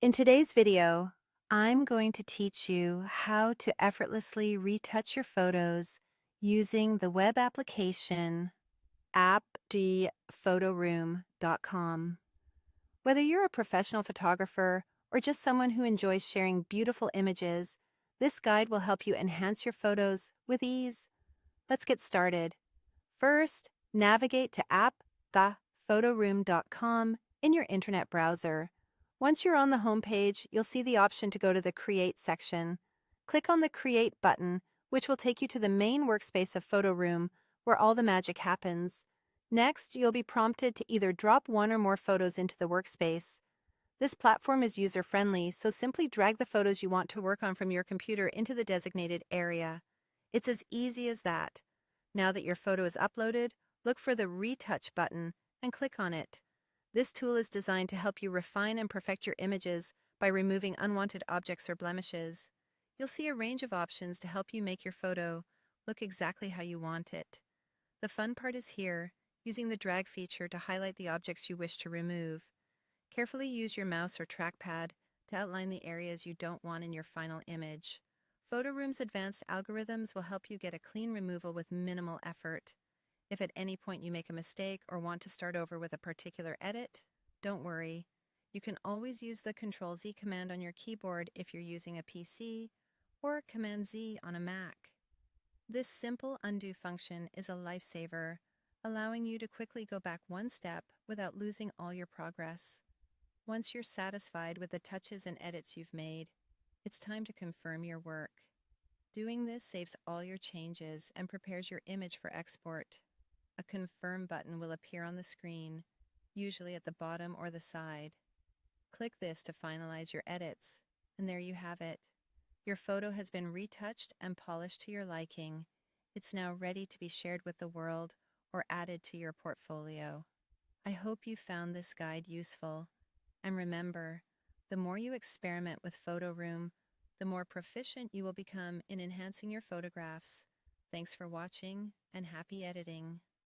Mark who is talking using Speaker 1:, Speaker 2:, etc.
Speaker 1: In today's video, I'm going to teach you how to effortlessly retouch your photos using the web application app.photoroom.com. Whether you're a professional photographer or just someone who enjoys sharing beautiful images, this guide will help you enhance your photos with ease. Let's get started. First, navigate to app.photoroom.com in your internet browser. Once you're on the home page, you'll see the option to go to the Create section. Click on the Create button, which will take you to the main workspace of Photoroom, where all the magic happens. Next, you'll be prompted to either drop one or more photos into the workspace. This platform is user-friendly, so simply drag the photos you want to work on from your computer into the designated area. It's as easy as that. Now that your photo is uploaded, look for the Retouch button and click on it. This tool is designed to help you refine and perfect your images by removing unwanted objects or blemishes. You'll see a range of options to help you make your photo look exactly how you want it. The fun part is here, using the drag feature to highlight the objects you wish to remove. Carefully use your mouse or trackpad to outline the areas you don't want in your final image. Photoroom's advanced algorithms will help you get a clean removal with minimal effort. If at any point you make a mistake or want to start over with a particular edit, don't worry. You can always use the Ctrl-Z command on your keyboard if you're using a PC, or Command-Z on a Mac. This simple undo function is a lifesaver, allowing you to quickly go back one step without losing all your progress. Once you're satisfied with the touches and edits you've made, it's time to confirm your work. Doing this saves all your changes and prepares your image for export. A Confirm button will appear on the screen, usually at the bottom or the side. Click this to finalize your edits, and there you have it. Your photo has been retouched and polished to your liking. It's now ready to be shared with the world or added to your portfolio. I hope you found this guide useful. And remember, the more you experiment with Photoroom, the more proficient you will become in enhancing your photographs. Thanks for watching, and happy editing.